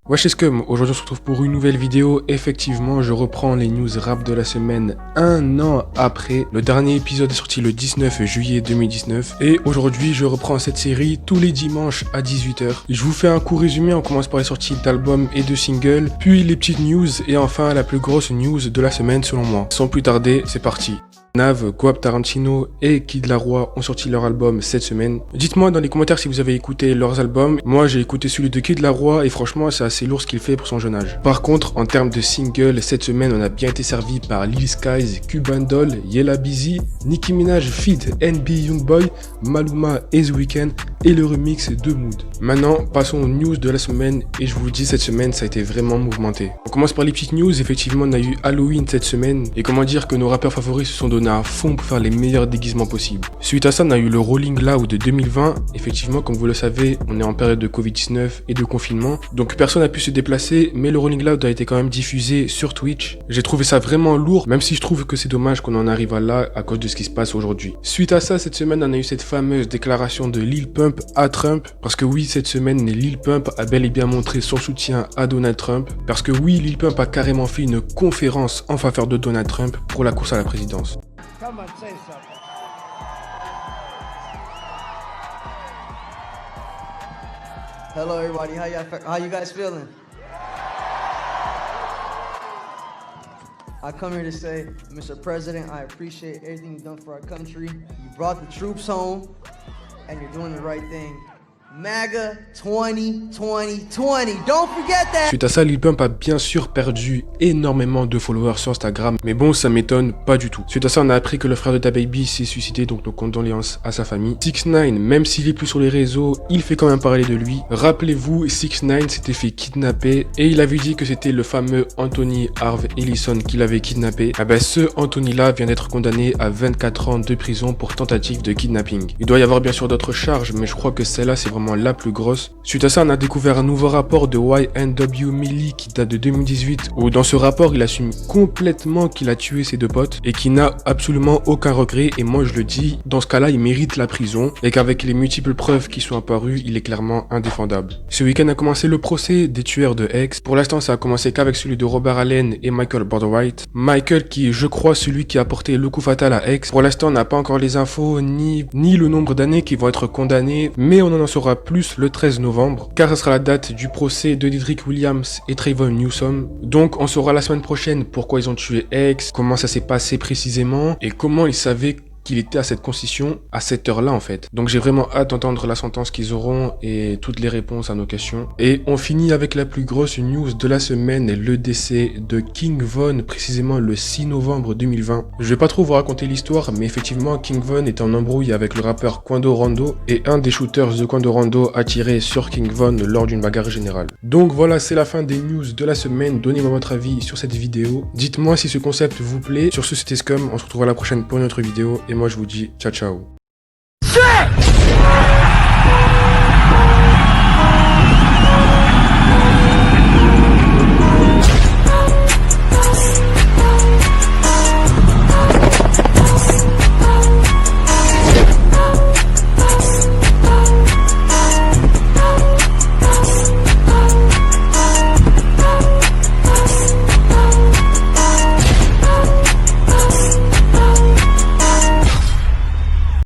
Wesh les scum, aujourd'hui on se retrouve pour une nouvelle vidéo. Effectivement, je reprends les news rap de la semaine un an après. Le dernier épisode est sorti le 19 juillet 2019. Et aujourd'hui, je reprends cette série tous les dimanches à 18 h. Je vous fais un court résumé, on commence par les sorties d'albums et de singles, puis les petites news et enfin la plus grosse news de la semaine selon moi. Sans plus tarder, c'est parti. Nav, Quab Tarantino et Kid Laroi ont sorti leur album cette semaine. Dites-moi dans les commentaires si vous avez écouté leurs albums. Moi j'ai écouté celui de Kid Laroi et franchement c'est assez lourd ce qu'il fait pour son jeune âge. Par contre en termes de singles, cette semaine on a bien été servi par Lil Skies, Cuban Doll, Yella Busy, Nicki Minaj feat. NB Youngboy, Maluma et The Weeknd et le remix de Mood. Maintenant passons aux news de la semaine et je vous le dis cette semaine ça a été vraiment mouvementé. On commence par les petites news, effectivement on a eu Halloween cette semaine et comment dire que nos rappeurs favoris se sont donnés à fond pour faire les meilleurs déguisements possibles. Suite à ça, on a eu le Rolling Loud de 2020. Effectivement, comme vous le savez, on est en période de Covid-19 et de confinement. Donc personne n'a pu se déplacer, mais le Rolling Loud a été quand même diffusé sur Twitch. J'ai trouvé ça vraiment lourd, même si je trouve que c'est dommage qu'on en arrive à là à cause de ce qui se passe aujourd'hui. Suite à ça, cette semaine, on a eu cette fameuse déclaration de Lil Pump à Trump. Parce que oui, cette semaine, Lil Pump a bel et bien montré son soutien à Donald Trump. Parce que oui, Lil Pump a carrément fait une conférence en faveur de Donald Trump pour la course à la présidence. Come on, say something. Hello, everybody. How you guys feeling? I come here to say, Mr. President, I appreciate everything you've done for our country. You brought the troops home, and you're doing the right thing. MAGA 2020. Don't forget that. Suite à ça, Lil Pump a bien sûr perdu énormément de followers sur Instagram, mais bon, ça m'étonne pas du tout. Suite à ça, on a appris que le frère de DaBaby s'est suicidé, donc nos condoléances à sa famille. 6ix9ine, même s'il est plus sur les réseaux, il fait quand même parler de lui. Rappelez-vous, 6ix9ine s'était fait kidnapper et il avait dit que c'était le fameux Anthony Harv Ellison qui l'avait kidnappé. Ah ben, ce Anthony-là vient d'être condamné à 24 ans de prison pour tentative de kidnapping. Il doit y avoir bien sûr d'autres charges, mais je crois que celle-là, c'est vraiment la plus grosse. Suite à ça, on a découvert un nouveau rapport de YNW Melly qui date de 2018 où dans ce rapport, il assume complètement qu'il a tué ses deux potes et qu'il n'a absolument aucun regret et moi je le dis, dans ce cas-là, il mérite la prison et qu'avec les multiples preuves qui sont apparues, il est clairement indéfendable. Ce week-end a commencé le procès des tueurs de X. Pour l'instant, ça a commencé qu'avec celui de Robert Allen et Michael Baldwin. Michael qui est, je crois, celui qui a porté le coup fatal à X. Pour l'instant, on n'a pas encore les infos ni le nombre d'années qui vont être condamnés, mais on en saura plus le 13 novembre, car ce sera la date du procès de Dedrick Williams et Trayvon Newsom. Donc on saura la semaine prochaine pourquoi ils ont tué X, comment ça s'est passé précisément et comment ils savaient qu'il était à cette concession à cette heure-là en fait. Donc j'ai vraiment hâte d'entendre la sentence qu'ils auront et toutes les réponses à nos questions. Et on finit avec la plus grosse news de la semaine, le décès de King Von, précisément le 6 novembre 2020. Je vais pas trop vous raconter l'histoire, mais effectivement King Von était en embrouille avec le rappeur Quando Rondo et un des shooters de Quando Rondo a tiré sur King Von lors d'une bagarre générale. Donc voilà, c'est la fin des news de la semaine. Donnez-moi votre avis sur cette vidéo. Dites-moi si ce concept vous plaît. Sur ce, c'était Scum. On se retrouve à la prochaine pour une autre vidéo. Et moi je vous dis ciao ciao.